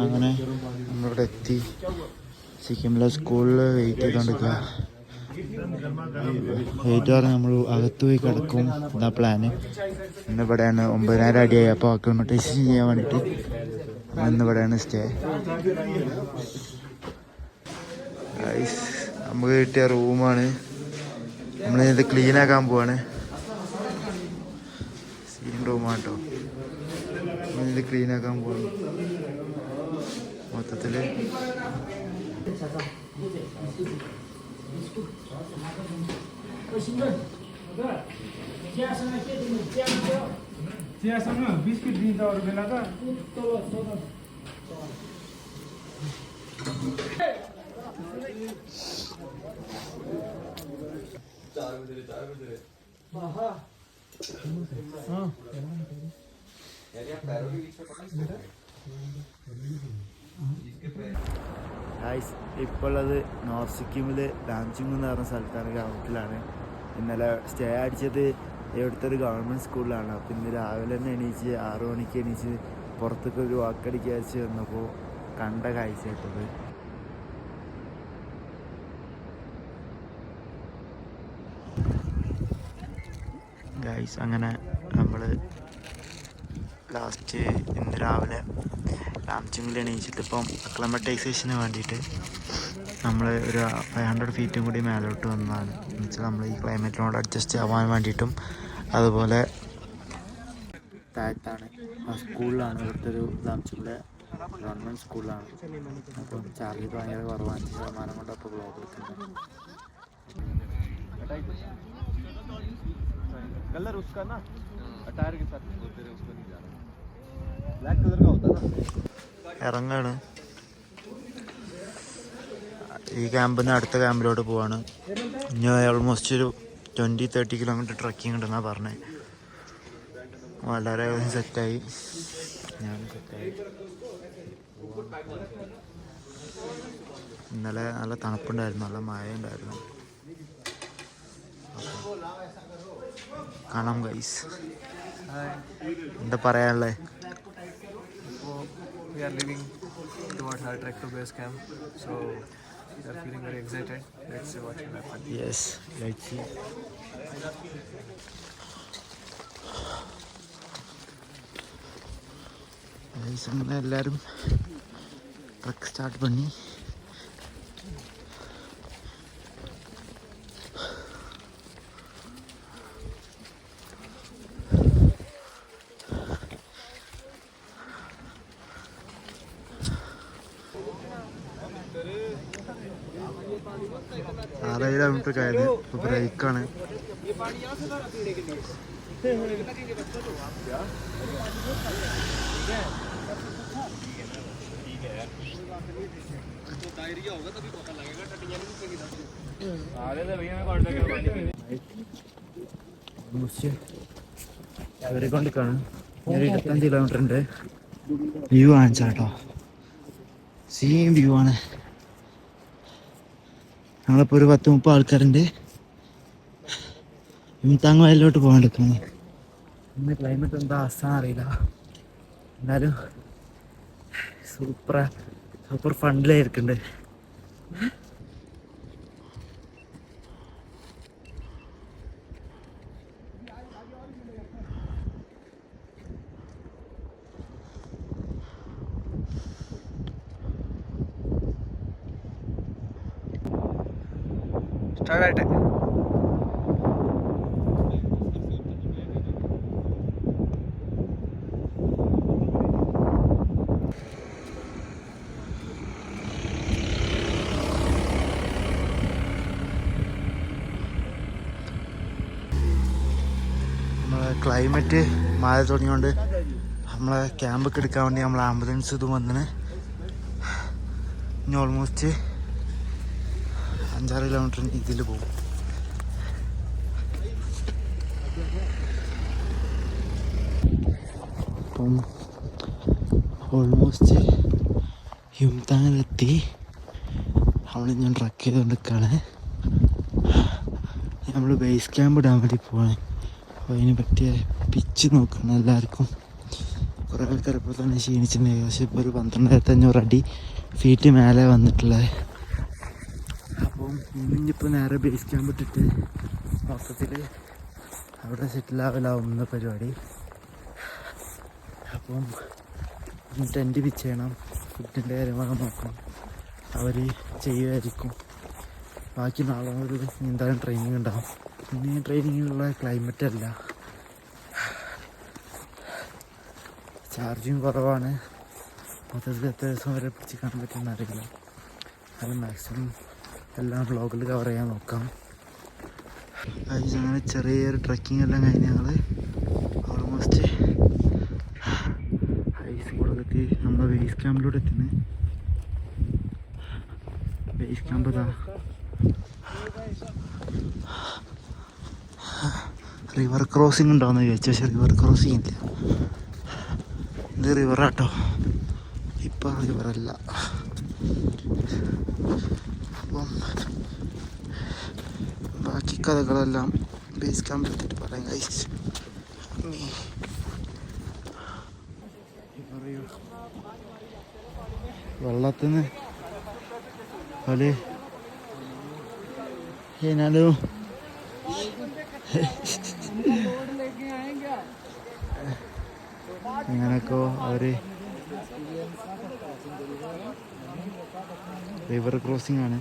അങ്ങനെ നമ്മളിവിടെ എത്തി. സിക്കിമിലെ സ്കൂളിൽ വെയിറ്റ് ചെയ്തുകൊണ്ടിരിക്കുക. വെയിറ്റ് പറഞ്ഞാൽ നമ്മൾ അകത്ത് പോയി കിടക്കും. ഇതാ പ്ലാന്. ഇന്നിവിടെയാണ് 9,000 അടിയായി. അപ്പോൾ അക്ലിമറ്റൈസേഷൻ ചെയ്യാൻ വേണ്ടിയിട്ട് ഇന്നിവിടെയാണ് സ്റ്റേ. നമുക്ക് കിട്ടിയ റൂമാണ്. നമ്മളിത് ക്ലീനാക്കാൻ പോവാണ്. സീൻ റൂമാണ് കേട്ടോ. നമ്മളിത് ക്ലീനാക്കാൻ പോവാണ് മൊത്തത്തിൽ. बिस्किट दिन्छ अरू बेला त ഇപ്പോൾ ഉള്ളത് നോർത്ത് സിക്കിമിൽ ലാംചുങ് എന്ന് പറഞ്ഞ സ്ഥലത്താണ്, ഗ്രാമത്തിലാണ്. ഇന്നലെ സ്റ്റേ അടിച്ചത് ഇവിടുത്തെ ഒരു ഗവൺമെൻറ് സ്കൂളിലാണ്. അപ്പോൾ ഇന്ന് രാവിലെ തന്നെ എണീച്ച് 6 മണിക്ക് എണീച്ച് പുറത്തൊക്കെ ഒരു വാക്കടിക്ക് വെച്ച് വന്നപ്പോൾ കണ്ട കാഴ്ച കേട്ടത്. ഗൈസ് അങ്ങനെ നമ്മൾ ലാസ്റ്റ് ഇന്ന് രാവിലെ ലാംചുങ്ങിൽ എണീച്ചിട്ട് ഇപ്പം അക്ലമറ്റൈസേഷന് വേണ്ടിയിട്ട് നമ്മൾ ഒരു 500 ഫീറ്റും കൂടി മേലോട്ട് വന്നതാണ്. എന്നുവെച്ചാൽ നമ്മൾ ഈ ക്ലൈമറ്റിനോട് അഡ്ജസ്റ്റ് ആവാൻ വേണ്ടിയിട്ടും. അതുപോലെ താഴത്താണ് ആ സ്കൂളിലാണ്, ഇവിടുത്തെ ഒരു ലാംചുങ്ങിലെ ഗവൺമെൻറ് സ്കൂളിലാണ്. അപ്പം ചാർജ് ഭയങ്കര കുറവാണ്, 5% കൊണ്ട് അപ്പോൾ ബ്ലോക്ക് എടുക്കുന്നത്. कलर उसका ना टायर के साथ बोलते रहे, उसको नहीं जा रहा, ब्लैक कलर का होता ना. ഇറങ്ങാണ്. ഈ ക്യാമ്പിൽ നിന്ന് അടുത്ത ക്യാമ്പിലോട്ട് പോവാണ്. ഇനി ഓൾമോസ്റ്റ് ഒരു 20-30 കിലോമീറ്റർ ട്രക്കിംഗ് ഉണ്ടെന്നാണ് പറഞ്ഞത്. വളരെ സെറ്റായി, ഞാൻ സെറ്റായി. ഇന്നലെ നല്ല തണുപ്പുണ്ടായിരുന്നു, നല്ല മഴ ഉണ്ടായിരുന്നു. കാണാം ഗൈസ്. എന്താ പറയാനുള്ളത്? We are leaving towards our trek to base camp, so we are feeling very excited. Let's see what will happen. Yes, let's see. Guys, അങ്ങനെ എല്ലാവരും ട്രക്ക് സ്റ്റാർട്ട് പണി. ആറ് കിലോമീറ്റർ കഴിഞ്ഞ് ഇപ്പോൾ ബ്രേക്കാണ്. കയറിക്കൊണ്ടിരിക്കാണ്. 25 കിലോമീറ്റർ ഉണ്ട്. വ്യൂ കാണിച്ചാട്ടോ, സെയിം വ്യൂ ആണ്. ഞങ്ങളിപ്പോൾ ഒരു 10-30 ആൾക്കാരുണ്ട്. യുംതാങ് വയലിലോട്ട് പോകാൻ എടുക്കുന്നത്. ഇന്ന് ക്ലൈമറ്റ് എന്താ അവസ്ഥ അറിയില്ല. എന്നാലും സൂപ്പർ ഫണ്ടിലായിരിക്കുന്നുണ്ട്. സ്റ്റാർട്ടായിട്ട് നമ്മളെ ക്ലൈമറ്റ് മഴ തുടങ്ങിയോണ്ട് നമ്മളെ ക്യാമ്പൊക്കെ എടുക്കാൻ വേണ്ടി നമ്മൾ ആംബുലൻസ് ഇതും വന്നിന്. ഇനി ഓൾമോസ്റ്റ് 5-6 കിലോമീറ്റർ ഇതിൽ പോകും. അപ്പം ഓൾമോസ്റ്റ് യുംതാങ്ങിലെത്തി. അവിടെ ഞാൻ ട്രക്ക് ചെയ്തുകൊണ്ടിരിക്കുകയാണ്. നമ്മൾ ബേസ് ക്യാമ്പ് ഇടാൻ വേണ്ടി പോവാണ്. അപ്പോൾ അതിന് പറ്റിയ പിച്ച് നോക്കണം എല്ലാവർക്കും. കുറേ ആൾക്കാരിപ്പോൾ തന്നെ ക്ഷീണിച്ചിട്ടുണ്ട്. ഏകദേശം ഇപ്പോൾ ഒരു 12,500 അടി ഫീറ്റ് മേലെ വന്നിട്ടുള്ളത്. അപ്പം ഇന്നിപ്പോൾ നേരെ ബേസ് ക്യാമ്പ് ഇട്ടിട്ട് മൊത്തത്തിൽ അവിടെ സെറ്റിലാവലാവുന്ന പരിപാടി. അപ്പം ടെൻറ്റ് പിച്ച് ചെയ്യണം, ഫുഡിൻ്റെ കാര്യങ്ങളൊക്കെ നോക്കണം, അവർ ചെയ്യുമായിരിക്കും. ബാക്കി നാളെ മുതൽ എന്തായാലും ട്രെയിനിങ് ഉണ്ടാകും. പിന്നെ ട്രെയിനിങ്ങിനുള്ള ക്ലൈമറ്റ് അല്ല, ചാർജിങ് കുറവാണ്. മൊത്തത്തിൽ എത്ര ദിവസം വരെ പിടിച്ച് കാണാൻ പറ്റുമെന്ന് അറിയില്ല. അത് മാക്സിമം എല്ലാം വ്ളോഗിൽ കവർ ചെയ്യാൻ നോക്കാം. അങ്ങനെ ചെറിയൊരു ട്രക്കിംഗ് എല്ലാം കഴിഞ്ഞ് ഞങ്ങൾ ഓൾമോസ്റ്റ് ഹൈസ് കൊടുത്തി നമ്മുടെ ബേസ് ക്യാമ്പിലൂടെ എത്തുന്നത്. ബേസ് ക്യാമ്പ് ഇതാ. റിവർ ക്രോസിങ് ഉണ്ടാവുമെന്ന് ചോദിച്ചു, പക്ഷെ റിവർ ക്രോസിങ് ഇല്ല. ഇത് റിവറാട്ടോ, ഇപ്പം റിവറല്ല. അപ്പം ബാക്കി കഥകളെല്ലാം ബേസ് ക്യാമ്പിൽ എത്തിയിട്ട് പറയാം ഗൈസ്. വെള്ളത്തിന് പല ഏനാലും അങ്ങനെയൊക്കെ അവര് റിവർ ക്രോസിംഗ് ആണ്.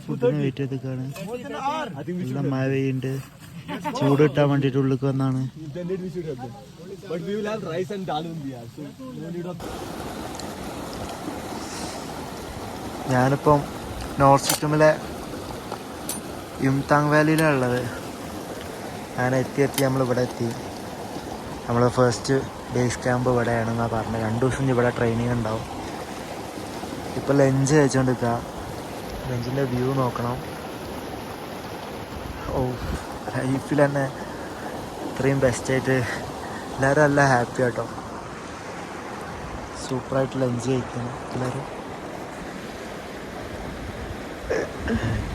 ഫുഡിന് വെയിറ്റ് ചെയ്തിട്ടാണ്. നല്ല മഴ പെയ്യുന്നുണ്ട്, ചൂട് കിട്ടാൻ വേണ്ടിയിട്ട് ഉള്ളിൽ വന്നാണ്. ഞാനിപ്പം നോർത്ത് സിക്കിമിലെ യുംതാങ് വാലിയിലാണ് ഉള്ളത്. ഞാൻ എത്തി നമ്മളിവിടെ എത്തി. നമ്മൾ ഫസ്റ്റ് ബേസ് ക്യാമ്പ് ഇവിടെയാണെന്നാണ് പറഞ്ഞത്. 2 ദിവസം ഇവിടെ ട്രെയിനിങ് ഉണ്ടാവും. ഇപ്പോൾ ലഞ്ച് കഴിച്ചുകൊണ്ടിരിക്കുക. ലഞ്ചിൻ്റെ വ്യൂ നോക്കണം. ഓ, ലൈഫിൽ തന്നെ ഇത്രയും ബെസ്റ്റായിട്ട് എല്ലാവരും നല്ല ഹാപ്പി ആട്ടോ. സൂപ്പറായിട്ട് ലഞ്ച് കഴിക്കണം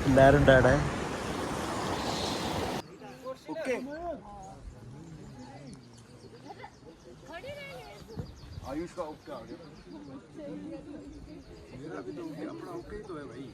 എല്ലാവരും ഉണ്ട് അവിടെ. आयुष का ओके आ गया। मेरा भी तो ओके, अपना ओके ही तो है भाई।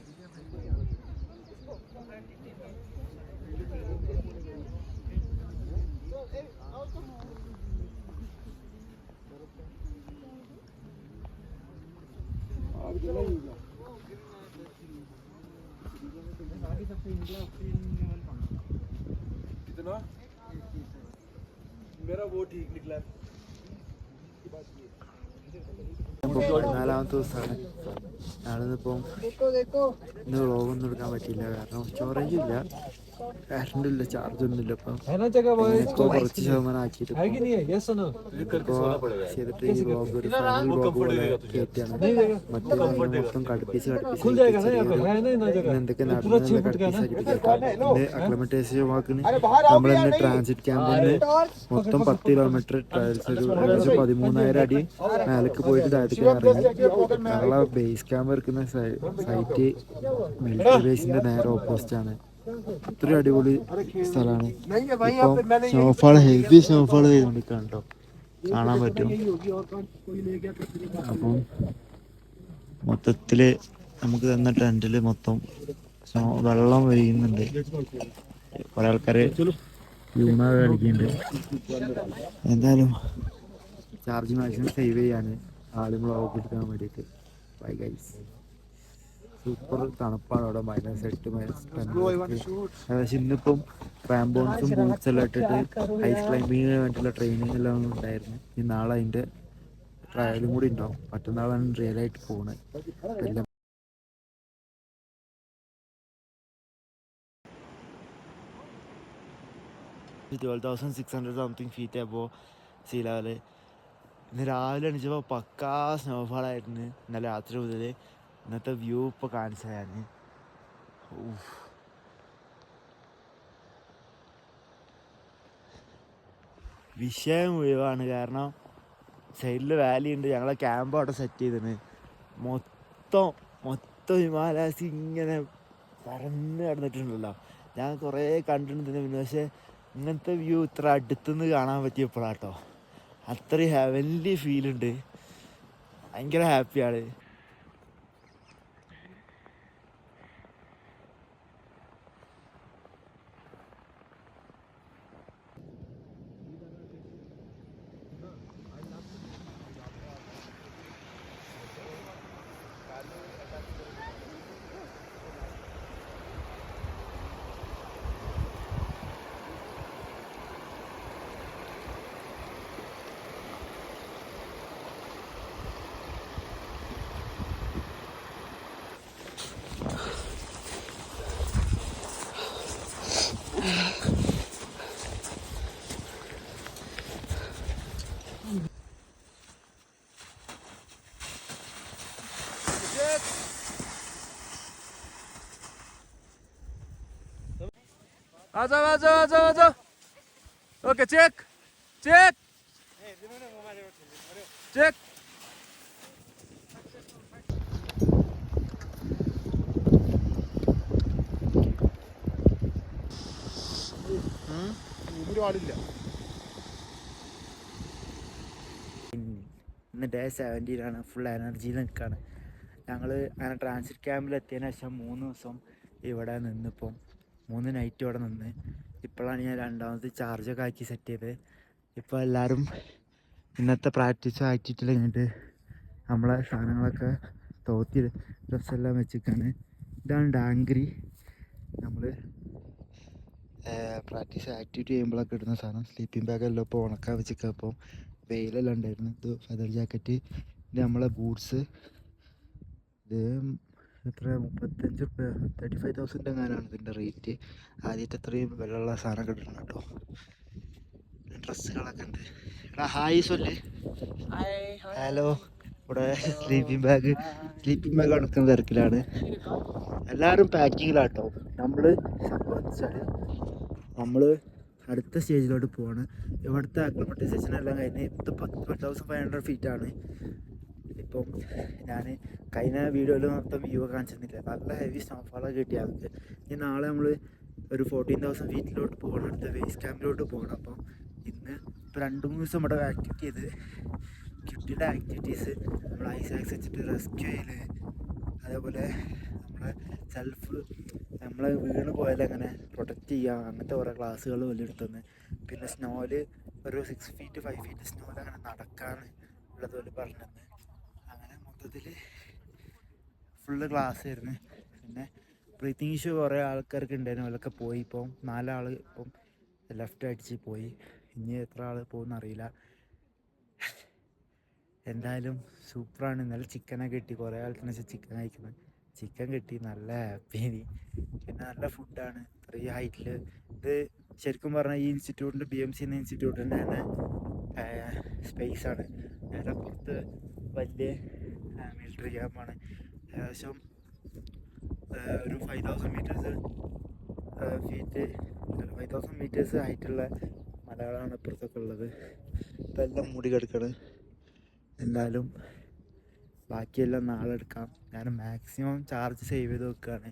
कितना मेरा वो ठीक निकला। 14ാമത്തെ ദിവസമാണ്. ഞാനിന്നിപ്പം ഇന്ന് വ്ളോഗൊന്നും എടുക്കാൻ പറ്റിയില്ല, കാരണം സ്റ്റോറേജ് ഇല്ല, കറണ്ട് ഇല്ല, ചാർജൊന്നും ഇല്ല. അപ്പം ഇപ്പോൾ കുറച്ച് ശതമാനം ആക്കിയിട്ട് ചെയ്തിട്ട് ഈ വ്ളോഗ് ഒരു ഫൈനൽ വ്ളോഗ് പോലെ കയറ്റിയാണ്. മറ്റേ മൊത്തം കടുപ്പിച്ച് എന്തൊക്കെ നടന്നതെന്ന് കടുപ്പിച്ചാക്കിയിട്ട് കേൾക്കാം. ഇതിൻ്റെ അക്ലമറ്റൈസേഷൻ വാക്കിന് നമ്മളിന്ന് ട്രാൻസിറ്റ് ക്യാമ്പിൽ നിന്ന് മൊത്തം 10 കിലോമീറ്റർ ട്രയൽസ്, ഒരു ഏകദേശം 13,000 അടി മേലേക്ക് പോയിട്ട് താഴത്തേക്ക് ഇറങ്ങി. ഞങ്ങളെ ബേസ് ക്യാമ്പ് ഇരിക്കുന്ന സൈറ്റ് മിലിറ്ററി ബേസിന്റെ നേരെ ഓപ്പോസിറ്റ് ആണ്. ഇത്രയും അടിപൊളി സ്ഥലമാണ്. ഇപ്പം സ്നോഫാൾ, ഹെവി സ്നോഫാൾ ചെയ്തുകൊണ്ടിരിക്കുകയാണ് കേട്ടോ, കാണാൻ പറ്റും. അപ്പം മൊത്തത്തിൽ നമുക്ക് തന്ന ടെൻറ്റിൽ മൊത്തം വെള്ളം വീഴുന്നുണ്ട്. കുറെ ആൾക്കാർ യൂണ കളിക്കുന്നുണ്ട്. എന്തായാലും ചാർജ് മാക്സിമം സേവ് ചെയ്യാൻ ആളുകൾ വ്ളോഗ് എടുക്കാൻ വേണ്ടിയിട്ട്. Bye guys. സൂപ്പർ തണുപ്പാണ് അവിടെ, -8 -10. ഏകദേശം ഇന്നിപ്പം ക്രാംബോൺസും ബൂട്ട്സ് എല്ലാം ഇട്ടിട്ട് ഐസ് ക്ലൈമ്പിങ്ങിന് വേണ്ടിയിട്ടുള്ള ട്രെയിനിങ് എല്ലാം ഉണ്ടായിരുന്നു. ഈ നാളെ അതിൻ്റെ ട്രയലും കൂടി ഉണ്ടാവും. മറ്റന്നാളാണ് റിയലായിട്ട് പോകുന്നത്. എല്ലാം 12,600 സംതിങ് ഫീറ്റ് അപ്പോൾ സീ ലെവല്. ഇന്ന് രാവിലെ എണീച്ചപ്പോൾ പക്കാ സ്നോഫാളായിരുന്നു. ഇന്നലെ രാത്രി മുതൽ. ഇന്നത്തെ വ്യൂ ഇപ്പോൾ കാണിച്ചു ഞാൻ. വിഷയം മുഴുവാണ്, കാരണം സൈഡിൽ വാലി ഉണ്ട്. ഞങ്ങളെ ക്യാമ്പ് അവിടെ സെറ്റ് ചെയ്തിന്. മൊത്തം ഹിമാലയാസ് ഇങ്ങനെ പരന്ന് കിടന്നിട്ടുണ്ടല്ലോ. ഞാൻ കുറേ കണ്ടിട്ടുണ്ട് പിന്നെ, പക്ഷേ ഇങ്ങനത്തെ വ്യൂ ഇത്ര അടുത്തുനിന്ന് കാണാൻ പറ്റിയപ്പോഴാട്ടോ അത്രയും ഹെവൻലി ഫീലുണ്ട്. ഭയങ്കര ഹാപ്പിയാണ്. आजा ओके चेक चेक चेक പാടില്ല. ഇന്ന് ഡേ 17 ഫുൾ എനർജിയിൽ നിൽക്കുകയാണ്. ഞങ്ങൾ അങ്ങനെ ട്രാൻസിറ്റ് ക്യാമ്പിൽ എത്തിയതിന് ശേഷം 3 ദിവസം ഇവിടെ നിന്നിപ്പം 3 നൈറ്റ് ഇവിടെ നിന്ന് ഇപ്പോഴാണ് ഞാൻ രണ്ടാമത് ചാർജൊക്കെ ആക്കി സെറ്റ് ചെയ്ത്. ഇപ്പോൾ എല്ലാവരും ഇന്നത്തെ പ്രാക്ടീസ് ആക്ടിവിറ്റിയിൽ കഴിഞ്ഞിട്ട് നമ്മളെ സാധനങ്ങളൊക്കെ തോത്തി ഡ്രസ്സെല്ലാം വെച്ചിട്ടാണ്. ഇതാണ് ഡാങ്കരി. നമ്മൾ പ്രാക്ടീസ് ആക്ടിവിറ്റി ചെയ്യുമ്പോഴൊക്കെ ഇടുന്ന സാധനം. സ്ലീപ്പിംഗ് ബാഗെല്ലാം ഇപ്പോൾ ഉണക്കാൻ വെച്ചിട്ട് അപ്പോൾ വെയിലെല്ലാം ഉണ്ടായിരുന്നു. ഇത് ഫെദർ ജാക്കറ്റ്, ഇത് നമ്മളെ ബൂട്ട്സ്. ഇത് എത്ര 35 റുപ്യ 35,000 എങ്ങാനാണ് ഇതിൻ്റെ റേറ്റ്. ആദ്യത്തെ അത്രയും വിലയുള്ള സാധനമൊക്കെ ഇടണം കേട്ടോ. ഡ്രസ്സുകളൊക്കെ ഉണ്ട്. എടാ ഹായ് സൊല്ല്. ഹലോ. ഇവിടെ സ്ലീപ്പിംഗ് ബാഗ് എടുക്കുന്ന തിരക്കിലാണ്. എല്ലാവരും പാക്കിങ്ങിലാട്ടോ. നമ്മൾ സംബന്ധിച്ചാൽ നമ്മൾ അടുത്ത സ്റ്റേജിലോട്ട് പോവാണ്. ഇവിടുത്തെ അക്ലിമറ്റൈസേഷൻ എല്ലാം കഴിഞ്ഞ് ഇതിപ്പോൾ 12,500 ഫീറ്റാണ്. ഇപ്പം ഞാൻ കഴിഞ്ഞ വീഡിയോയിൽ മൊത്തം വ്യൂ കാണിച്ചിരുന്നില്ല. നല്ല ഹെവി സ്നോഫോളൊക്കെ കിട്ടിയാൽ നമുക്ക്. ഇനി നാളെ നമ്മൾ ഒരു 14,000 ഫീറ്റിലോട്ട് പോകണം, അടുത്ത ബേസ് ക്യാമ്പിലോട്ട് പോകണം. അപ്പം ഇന്ന് ഇപ്പോൾ 2-3 ദിവസം ഇവിടെ ആക്ടിവിറ്റി ചെയ്ത് കിട്ടിയുടെ ആക്ടിവിറ്റീസ് നമ്മൾ ഐസ് ആക്സ് വെച്ചിട്ട് റെസ്ക്യൂ ചെയ്യൽ, അതേപോലെ നമ്മളെ വീണ് പോയാൽ എങ്ങനെ പ്രൊട്ടക്റ്റ് ചെയ്യാം, അങ്ങനത്തെ കുറേ ക്ലാസ്സുകൾ വലിയെടുത്തുനിന്ന്. പിന്നെ സ്നോയിൽ ഒരു 6 ഫീറ്റ് 5 ഫീറ്റ് സ്നോയിൽ അങ്ങനെ നടക്കാൻ ഉള്ളതുപോലെ പറഞ്ഞത്. അങ്ങനെ മൊത്തത്തിൽ ഫുള്ള് ക്ലാസ് ആയിരുന്നു. പിന്നെ ബ്രീത്തിങ് ഇഷ്യൂ കുറേ ആൾക്കാർക്ക് ഉണ്ടായിരുന്നു. അവരൊക്കെ പോയി. ഇപ്പം 4 ആൾ ഇപ്പം ലെഫ്റ്റ് അടിച്ച് പോയി. ഇനി എത്ര ആൾ പോകുമെന്ന് അറിയില്ല. എന്തായാലും സൂപ്പറാണ്. ഇന്നലെ ചിക്കനൊക്കെ കിട്ടി. കുറേ ആൾക്കാരെന്ന് വെച്ചാൽ ചിക്കൻ കഴിക്കുന്നത്. ചിക്കൻ കിട്ടി, നല്ല ഹാപ്പി. പിന്നെ നല്ല ഫുഡാണ്. ഇത്രയും ഹൈറ്റിൽ. ഇത് ശരിക്കും പറഞ്ഞാൽ ഈ ഇൻസ്റ്റിറ്റ്യൂട്ടിൻ്റെ BMC എന്ന ഇൻസ്റ്റിറ്റ്യൂട്ടിൻ്റെ തന്നെ സ്പേസാണ്. നേരെ പുറത്ത് വലിയ മിലിറ്ററി ക്യാമ്പാണ്. ഏകദേശം ഒരു 5,000 മീറ്റേഴ്സ് ഹൈറ്റുള്ള മലകളാണ് ഇപ്പുറത്തൊക്കെ ഉള്ളത്. ഇപ്പം എല്ലാം മൂടി കിടക്കണം. എന്തായാലും ബാക്കിയെല്ലാം നാളെ എടുക്കാം. ഞാൻ മാക്സിമം ചാർജ് സേവ് ചെയ്ത് വെക്കുകയാണ്,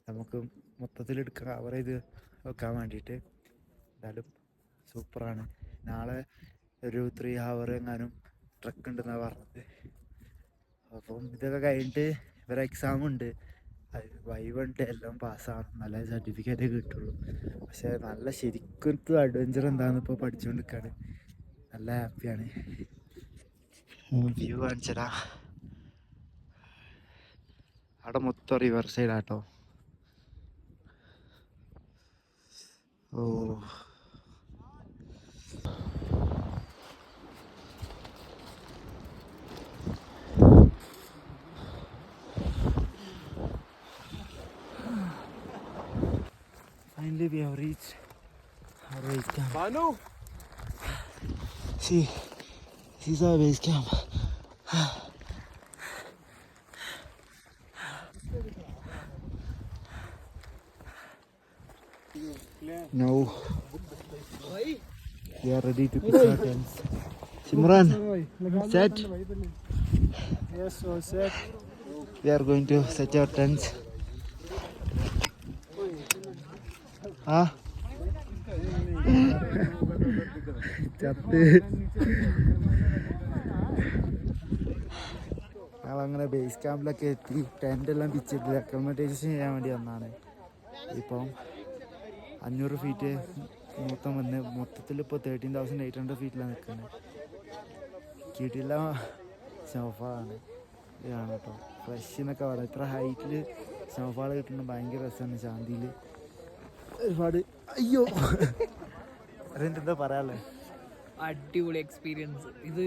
നമുക്ക് മൊത്തത്തിലെടുക്കാൻ കവർ ചെയ്ത് വെക്കാൻ വേണ്ടിയിട്ട്. എന്തായാലും സൂപ്പറാണ്. നാളെ ഒരു 3 hour എങ്ങാനും ട്രക്ക് ഉണ്ടെന്നാണ് പറഞ്ഞത്. അപ്പം ഇതൊക്കെ കഴിഞ്ഞിട്ട് ഇവരെ എക്സാം ഉണ്ട്. അത് വൈവുണ്ട്. എല്ലാം പാസ്സാണ്, നല്ല സർട്ടിഫിക്കറ്റേ കിട്ടുള്ളൂ. പക്ഷേ നല്ല ശരിക്കും അഡ്വഞ്ചർ എന്താണെന്ന് ഇപ്പോൾ പഠിച്ചുകൊണ്ടിരിക്കുകയാണ്. നല്ല ഹാപ്പിയാണ്. വ്യൂ കാണിച്ചടാ. അവിടെ മൊത്തം റിവർ സൈഡാട്ടോ. ഓ finally we have reached our base camp. Banu See, this is our base camp. Now we are ready to pitch our tents. Simran, set. Yes, so set. We are going to set our tents. Ah. ചത്ത് ഞങ്ങളങ്ങനെ base ക്യാമ്പിലൊക്കെ എത്തി. ടെൻ്റെല്ലാം പിച്ചിട്ട് accommodation ചെയ്യാൻ വേണ്ടി വന്നതാണ്. ഇപ്പം 500 feet മൊത്തം വന്ന് മൊത്തത്തിൽ ഇപ്പോൾ 13,800 ഫീറ്റിലാണ് നിൽക്കുന്നത്. കിടില സ്നോഫാളാണ് ഇതാണ് കേട്ടോ. ഫ്രഷ് എന്നൊക്കെ പറയാം. ഇത്ര ഹൈറ്റിൽ സ്നോഫാൾ കിട്ടുന്നത് ഭയങ്കര രസമാണ്. ശാന്തിയിൽ ഒരുപാട് അയ്യോ അതെന്താ പറയാല്ലേ, അടിപൊളി എക്സ്പീരിയൻസ്. ഇത്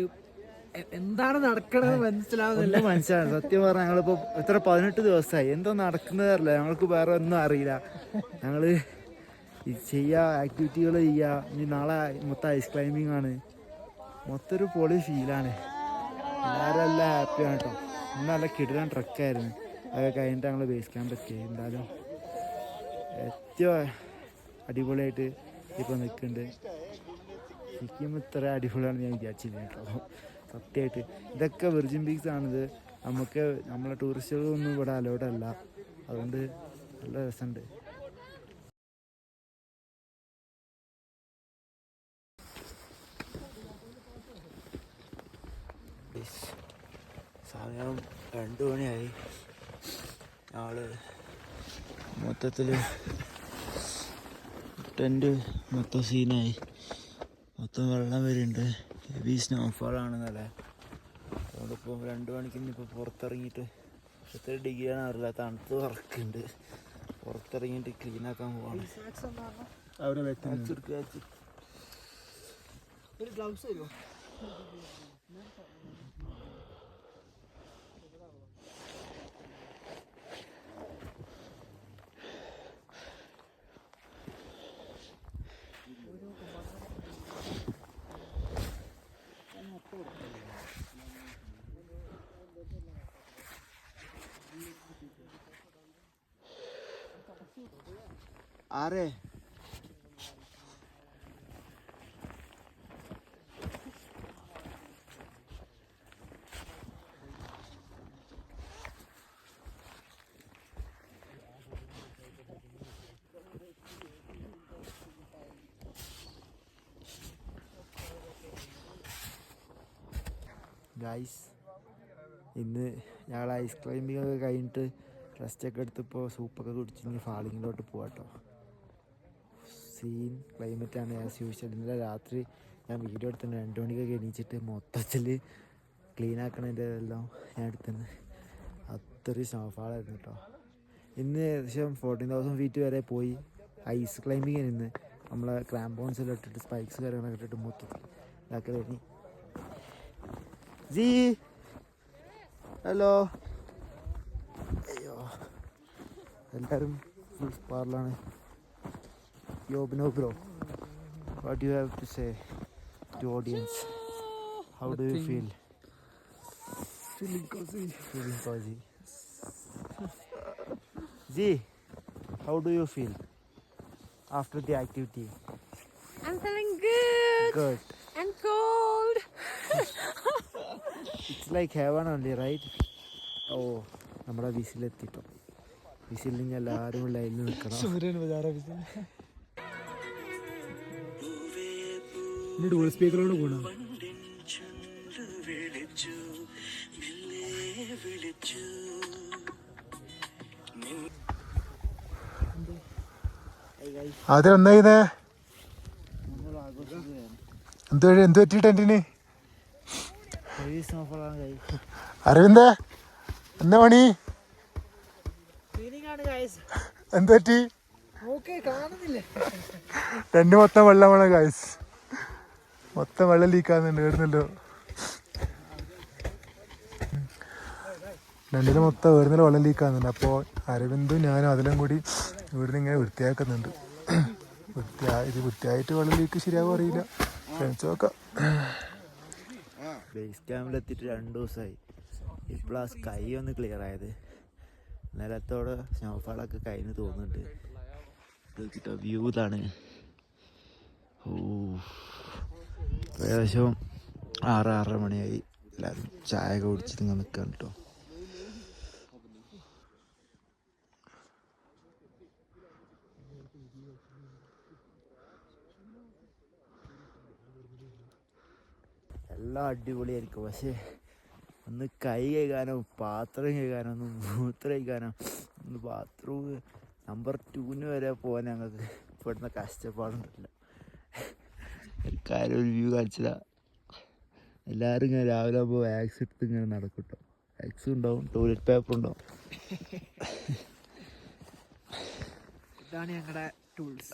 എന്താണ് നടക്കണത് മനസ്സിലാവുന്നില്ല. മനസ്സിലാണ് സത്യം പറഞ്ഞാൽ. ഞങ്ങളിപ്പോൾ എത്ര 18 ദിവസമായി എന്തോ നടക്കുന്നതല്ല. ഞങ്ങൾക്ക് വേറെ ഒന്നും അറിയില്ല. ഞങ്ങൾ ചെയ്യുക, ആക്ടിവിറ്റികൾ ചെയ്യുക. ഇനി നാളെ മൊത്തം ഐസ് ക്ലൈമ്പിംഗ് ആണ്. മൊത്തം ഒരു പൊളി ഫീലാണ്. എല്ലാവരും എല്ലാം ഹാപ്പിയാണ് കേട്ടോ. ഇന്ന് നല്ല കിടിലൻ ട്രക്കായിരുന്നു. അതൊക്കെ കഴിഞ്ഞിട്ട് ഞങ്ങൾ ബേസ് ക്യാമ്പ് എത്തി. എന്തായാലും ഏറ്റവും അടിപൊളിയായിട്ട് ഇപ്പോൾ നിൽക്കുന്നുണ്ട്. ശരിക്കും ഇത്ര അടിപൊളിയാണെന്ന് ഞാൻ വിചാരിച്ചില്ല കേട്ടോ. സത്യമായിട്ട് ഇതൊക്കെ വിർജിൻ ബീച്ച് ആണിത്. നമുക്ക് നമ്മളെ ടൂറിസ്റ്റുകളൊന്നും ഇവിടെ അലൗഡ് അല്ല. അതുകൊണ്ട് നല്ല രസമുണ്ട്. സമയം 2 മണിയായി. ഞങ്ങൾ മൊത്തത്തിൽ ടെൻറ്റ് മൊത്തം സീനായി. മൊത്തം വെള്ളം വരുന്നുണ്ട്. ഹെവി സ്നോഫാളാണെന്നല്ലേ. അതുകൊണ്ടിപ്പോൾ 2 മണിക്ക് ഇന്നിപ്പോൾ പുറത്തിറങ്ങിയിട്ട് എത്ര ഡിഗ്രിയാണ് അറിയില്ല. തണുത്ത് വറക്കുന്നുണ്ട്. പുറത്തിറങ്ങിയിട്ട് ക്ലീനാക്കാൻ പോവാണ്. ഒരു ഗ്ലൗസ് തരുമോ? ആരെ ഗൈസ്, ഇന്ന് ഞങ്ങൾ ഐസ് ക്ലൈമ്പിംഗ് ഒക്കെ കഴിഞ്ഞിട്ട് റെസ്റ്റൊക്കെ എടുത്തപ്പോൾ സൂപ്പൊക്കെ കുടിച്ച് ഇനി ഫാളിങ്ങിലോട്ട് പോകാട്ടോ. സീൻ ക്ലൈമറ്റാണ് ആസ് യൂഷ്വൽ. ഇന്നലെ രാത്രി ഞാൻ വീഡിയോ എടുത്തിട്ടുണ്ട്. 2 മണിക്കൊക്കെ എണീച്ചിട്ട് മൊത്തത്തിൽ ക്ലീൻ ആക്കണതിൻ്റെ എല്ലാം ഞാൻ എടുത്തിട്ടുണ്ട്. അത്രയും സ്നോഫാളായിരുന്നു കേട്ടോ. ഇന്ന് ഏകദേശം 14,000 ഫീറ്റ് വരെ പോയി. ഐസ് ക്ലൈമ്പിങ്ങിന് ഇന്ന് നമ്മളെ ക്രാമ്പോൺസെല്ലാം ഇട്ടിട്ട് സ്പൈക്സ് കാര്യങ്ങളൊക്കെ ഇട്ടിട്ട് മൊത്തത്തിൽ ഇതാക്കലായിരുന്നു. G hello. അയ്യോ, എല്ലാവരും ഫുൾ സ്പാറിലാണ്. Yo Bino bro, what you have to say to audience? How do you feel? Feeling cozy. Feeling cozy. Ji, how do you feel after the activity? I'm feeling good. Good. And cold. It's like heaven only, right? Oh, നമ്മുടെ വിസിലെത്തിട്ടോ. വിസിലിൽ എല്ലാവരും ലൈനിൽ നിൽക്കണം. സൂര്യൻ dual സ്പീക്കറോട് പോകണം. അതെ എന്താ എന്ത് പറ്റി ടെന്റിന്? അരവിന്ദ എന്താ പണി? എന്ത് പറ്റി? ടെന്റ് മൊത്തം വെള്ളമാണ് ഗൈസ്. മൊത്തം വെള്ളം ലീക്കാകുന്നുണ്ട്. കേടുന്നല്ലോ. ടെന്റിൽ മൊത്തം വേറുന്നല്ലോ വെള്ളം ലീക്കാകുന്നുണ്ട്. അപ്പോൾ അരവിന്ദും ഞാനും അതിലും കൂടി ഇവിടുന്ന് ഇങ്ങനെ വൃത്തിയാക്കുന്നുണ്ട്. വൃത്തിയായിട്ട് വെള്ളം ലീക്ക് ശരിയാവും അറിയില്ല. ശ്രമിച്ചു നോക്കാം. ബേസ് ക്യാമ്പിലെത്തിയിട്ട് 2 ദിവസമായി. ഇപ്പോഴാണ് സ്കൈ ഒന്ന് ക്ലിയർ ആയത്. നിലത്തോടെ സ്നോഫാളൊക്കെ കഴിഞ്ഞ് തോന്നുന്നുണ്ട്. നോക്കിട്ടോ, വ്യൂ ഇതാണ്. ഓ, ഏകദേശം 6 മണിയായി. എല്ലാവരും ചായ ഒക്കെ കുടിച്ചിട്ട് ഇങ്ങനെ നിൽക്കാൻ കേട്ടോ. എല്ലാം അടിപൊളിയായിരിക്കും. പക്ഷേ ഒന്ന് കൈ കഴുകാനോ പാത്രം കഴുകാനോ ഒന്ന് മൂത്രം കഴിക്കാനോ ഒന്ന് ബാത്റൂം നമ്പർ 2 വരെ പോകാൻ ഞങ്ങൾക്ക് ഇവിടുന്ന് കഷ്ടപ്പാടുണ്ടല്ലോ. കാര്യം ഒരു വ്യൂ കാണിച്ചതാ. എല്ലാവരും ഇങ്ങനെ രാവിലെ ആകുമ്പോൾ വാക്സ് എടുത്ത് ഇങ്ങനെ നടക്കും കേട്ടോ. വാക്സും ഉണ്ടാവും, ടോയ്ലറ്റ് പേപ്പർ ഉണ്ടാവും. ഇതാണ് ഞങ്ങളുടെ ടൂൾസ്.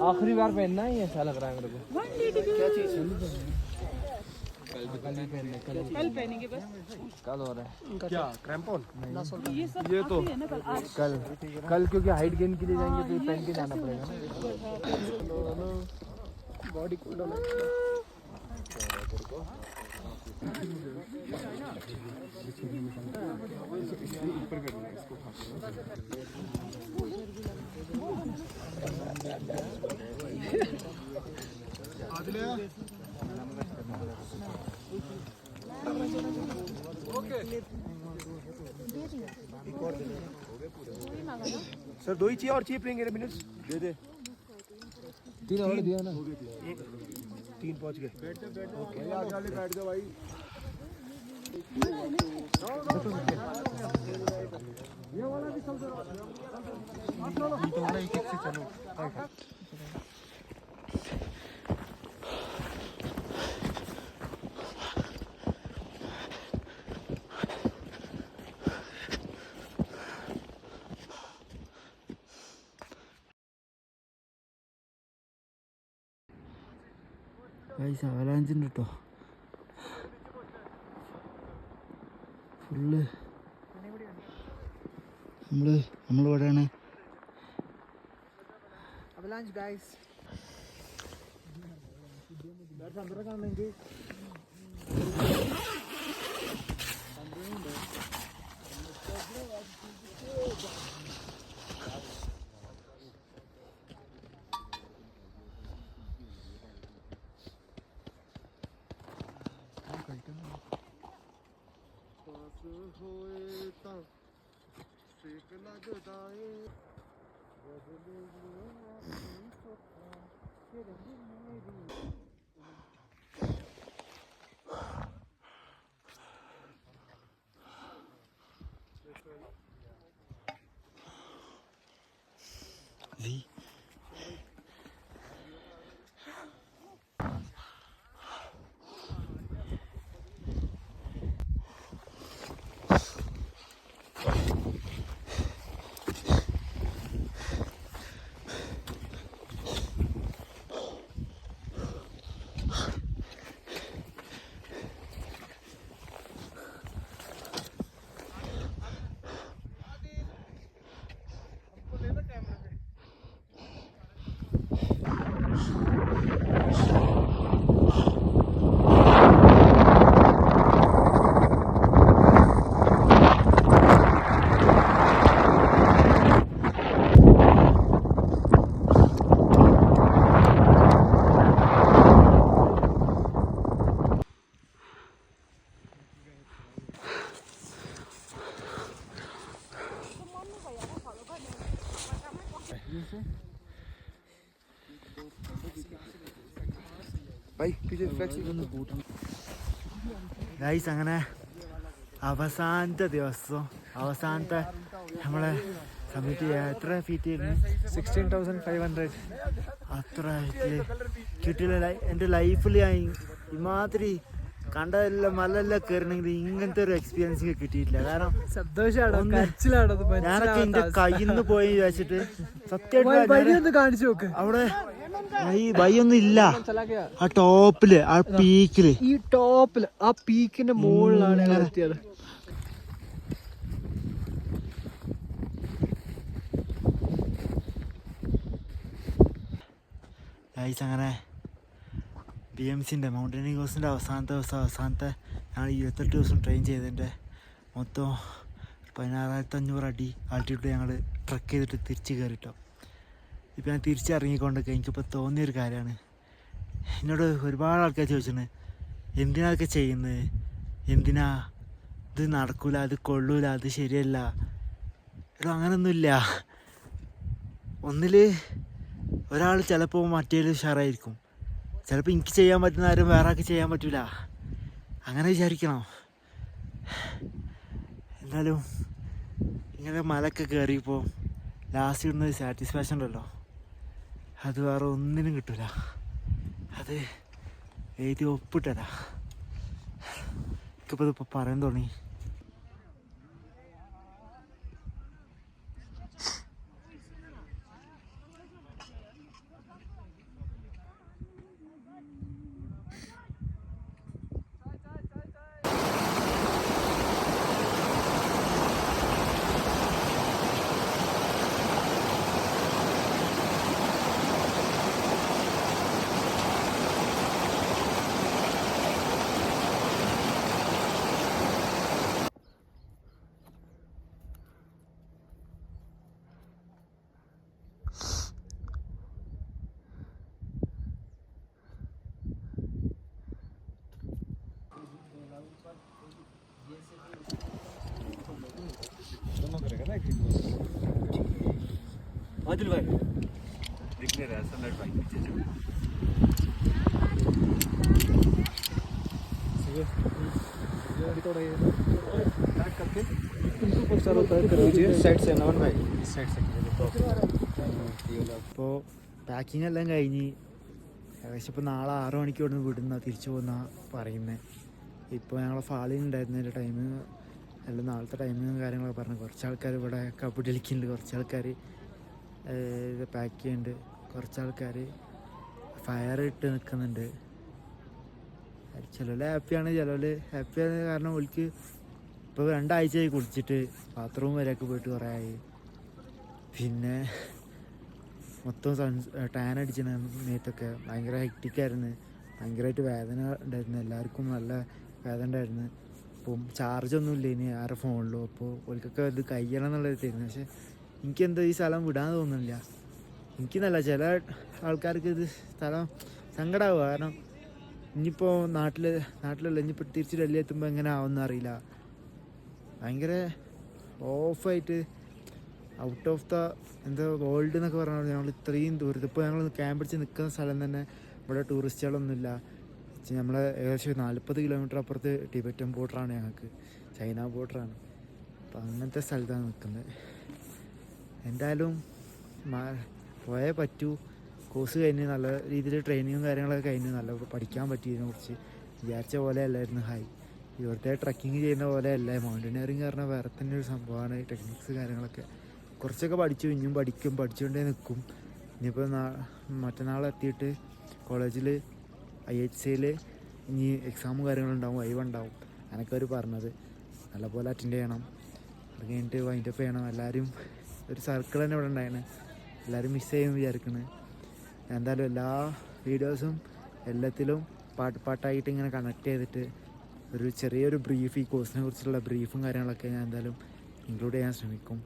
आखिरी बार पहनना है, ऐसा लग रहा है मेरे को. क्या चीज? कल पहनेंगे बस. कल हो रहा है क्या? क्रैम्पॉन? ये तो कल क्योंकि हाइट गेन के लिए जाएंगे तो ये पहन के जाना पड़ेगा ना. Body cool down. सर 2 ही चाहिए और चीप लेंगे मिनट्स दे दे. 3 और दिया ना. 3 पहुंच गए. ओके आगे बैठ जाओ भाई. ये वाला भी चल रहा है. तो वाला एक से चलो. അവലാഞ്ചുണ്ട് കേട്ടോ. ഫുള്ള് നമ്മളിവിടെയാണ്. Avalanche guys. ഗൈസ് അങ്ങനെ അവസാനത്തെ ദിവസം നമ്മളെ സബ്മിറ്റ് ചെയ്യാൻ എത്ര ഫീറ്റ് ആയിരുന്നു? 16,500. അത്ര കിട്ടിയില്ല. എൻ്റെ ലൈഫിൽ ഞാൻ ഇമാതിരി കണ്ടതെല്ലാം മലെല്ലാം കയറണമെങ്കിൽ ഇങ്ങനത്തെ ഒരു എക്സ്പീരിയൻസ് കിട്ടിയിട്ടില്ല. കാരണം ഞാനൊക്കെ എന്റെ കയ്യിൽ നിന്ന് പോയി വിചാരിച്ചിട്ട് സത്യമായിട്ട് അവിടെ ഈ വഴിയൊന്നും ഇല്ല. ആ ടോപ്പില് ആ പീക്കില് ആ പീക്കിന്റെ മുകളിലാണ് ഞങ്ങൾ എത്തിയത്. അങ്ങനെ BMCൻ്റെ മൗണ്ടനിങ് കോഴ്സിൻ്റെ അവസാനത്തെ ഞങ്ങൾ 28 ദിവസം ട്രെയിൻ ചെയ്തതിൻ്റെ മൊത്തം 16,500 അടി ആൾട്ടിട്യൂഡ് ഞങ്ങൾ ട്രക്ക് ചെയ്തിട്ട് തിരിച്ച് കയറിട്ടോ. ഇപ്പം ഞാൻ തിരിച്ചിറങ്ങിക്കൊണ്ടൊക്കെ എനിക്കിപ്പോൾ തോന്നിയൊരു കാര്യമാണ്. എന്നോട് ഒരുപാട് ആൾക്കാർ ചോദിച്ചിട്ടുണ്ട് എന്തിനാ അതൊക്കെ ചെയ്യുന്നത്, എന്തിനാ ഇത് നടക്കില്ല, അത് കൊള്ളൂല, അത് ശരിയല്ല. എടോ അങ്ങനൊന്നുമില്ല. ഒന്നിൽ ഒരാൾ ചിലപ്പോൾ മറ്റേതിൽ ഉഷാറായിരിക്കും. ചിലപ്പോൾ എനിക്ക് ചെയ്യാൻ പറ്റുന്ന ആരും വേറെ ആൾക്ക് ചെയ്യാൻ പറ്റില്ല. അങ്ങനെ വിചാരിക്കണം. എന്നാലും ഇങ്ങനെ മലയൊക്കെ കയറിയപ്പോൾ ലാസ്റ്റ് ഇടുന്നൊരു സാറ്റിസ്ഫാക്ഷൻ ഉണ്ടല്ലോ, അത് വേറെ ഒന്നിനും കിട്ടില്ല. അത് എഴുതി ഒപ്പിട്ടതാ. എനിക്കിപ്പോൾ ഇതിപ്പോൾ പറയാൻ തുടങ്ങി. आदिल भाई दिखने रहा सनलाइट भाई नीचे जो ഇപ്പോൾ പാക്കിംഗ് എല്ലാം കഴിഞ്ഞ് ഏകദേശം ഇപ്പോൾ നാളെ 6 മണിക്ക് ഇവിടെ നിന്ന് വിടുന്ന തിരിച്ചു പോകുന്ന പറയുന്നത്. ഇപ്പോൾ ഞങ്ങളെ ഫാളിങ് ഉണ്ടായിരുന്നതിൻ്റെ ടൈം എല്ലാം നാളത്തെ ടൈമിങ്ങും കാര്യങ്ങളൊക്കെ പറഞ്ഞു. കുറച്ച് ആൾക്കാർ ഇവിടെ കബഡി കളിക്കുന്നുണ്ട്, കുറച്ച് ആൾക്കാർ പാക്ക് ചെയ്യുന്നുണ്ട്, കുറച്ച് ആൾക്കാർ ഫയർ ഇട്ട് നിൽക്കുന്നുണ്ട്. ചിലർ ഹാപ്പിയാണ്, ചിലർ ഹാപ്പിയാണ്. കാരണം അവർക്ക് ഇപ്പോൾ 2 ആഴ്ചയായി കുളിച്ചിട്ട് ബാത്റൂം വരെയൊക്കെ പോയിട്ട് കുറേ ആയി. പിന്നെ മൊത്തം ടാൻ അടിച്ചിന് മേത്തൊക്കെ. ഭയങ്കര ഹെക്റ്റിക്കായിരുന്നു, ഭയങ്കരമായിട്ട് വേദന ഉണ്ടായിരുന്നു, എല്ലാവർക്കും നല്ല വേദന ഉണ്ടായിരുന്നു. അപ്പം ചാർജൊന്നും ഇല്ല ഇനി ആരുടെ ഫോണിലും. അപ്പോൾ ഓൽക്കൊക്കെ ഇത് കഴിയണം എന്നുള്ളത് തരുന്നു. പക്ഷേ എനിക്കെന്തോ ഈ സ്ഥലം വിടാൻ തോന്നുന്നില്ല. എനിക്കെന്നല്ല, ചില ആൾക്കാർക്ക് ഇത് സ്ഥലം സങ്കടമാവുക. കാരണം ഇനിയിപ്പോൾ നാട്ടിലല്ല, ഇനിയിപ്പോൾ തിരിച്ച് ഡൽഹി എത്തുമ്പോൾ എങ്ങനെ ആവുമെന്ന് അറിയില്ല. ഭയങ്കര ഓഫായിട്ട് ഔട്ട് ഓഫ് ദ എന്താ വേൾഡ് എന്നൊക്കെ പറഞ്ഞാൽ ഞങ്ങൾ ഇത്രയും ദൂരത്ത് ഇപ്പോൾ ഞങ്ങൾ ക്യാമ്പ് അടിച്ച് നിൽക്കുന്ന സ്ഥലം തന്നെ ഇവിടെ ടൂറിസ്റ്റുകളൊന്നുമില്ല. നമ്മൾ ഏകദേശം 40 കിലോമീറ്റർ അപ്പുറത്ത് ടിബറ്റൻ ബോർഡറാണ്, ഞങ്ങൾക്ക് ചൈന ബോർഡറാണ്. അപ്പം അങ്ങനത്തെ സ്ഥലത്താണ് നിൽക്കുന്നത്. എന്തായാലും പോയേ പറ്റൂ. കോഴ്സ് കഴിഞ്ഞ് നല്ല രീതിയിൽ ട്രെയിനിങ്ങും കാര്യങ്ങളൊക്കെ കഴിഞ്ഞ് നല്ല പഠിക്കാൻ പറ്റി. ഇതിനെക്കുറിച്ച് വിചാരിച്ച പോലെ അല്ലായിരുന്നു. ഇവിടുത്തെ ട്രക്കിങ് ചെയ്യുന്ന പോലെ അല്ല. മൗണ്ടനിയറിങ് പറഞ്ഞാൽ വേറെ തന്നെ ഒരു സംഭവമാണ്. ടെക്നിക്സ് കാര്യങ്ങളൊക്കെ കുറച്ചൊക്കെ പഠിച്ചു, ഇനിയും പഠിച്ചുകൊണ്ടേ നിൽക്കും. ഇനിയിപ്പോൾ മറ്റന്നാളെത്തിയിട്ട് കോളേജിൽ IHCയിൽ ഇനി എക്സാമും കാര്യങ്ങളുണ്ടാവും, ഉണ്ടാവും. അങ്ങനെയൊക്കെ അവർ പറഞ്ഞത്. നല്ലപോലെ അറ്റൻഡ് ചെയ്യണം. അത് കഴിഞ്ഞിട്ട് വൈൻഡപ്പ് ചെയ്യണം. എല്ലാവരും ഒരു സർക്കിൾ തന്നെ ഇവിടെ ഉണ്ടായിരുന്നു. എല്ലാവരും മിസ് ചെയ്യുമെന്ന് വിചാരിക്കുന്നത്. എന്തായാലും എല്ലാ വീഡിയോസും എല്ലാത്തിലും പാട്ടായിട്ട് ഇങ്ങനെ കണക്ട് ചെയ്തിട്ട് ഒരു ചെറിയൊരു ബ്രീഫ്, ഈ കോഴ്സിനെ കുറിച്ചുള്ള ബ്രീഫും കാര്യങ്ങളൊക്കെ ഞാൻ എന്തായാലും ഇൻക്ലൂഡ് ചെയ്യാൻ ശ്രമിക്കും.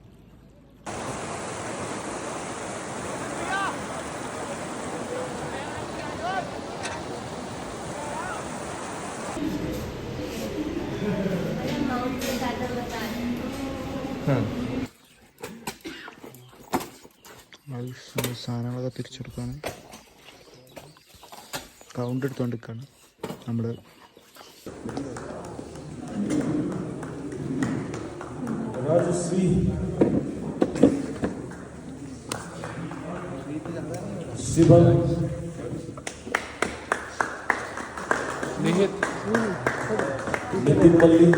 സാധനങ്ങളൊക്കെ തിരിച്ചെടുക്കാണ്, കൗണ്ട് എടുത്തുകൊണ്ടിരിക്കുകയാണ് നമ്മൾ. नितिन मल्लिक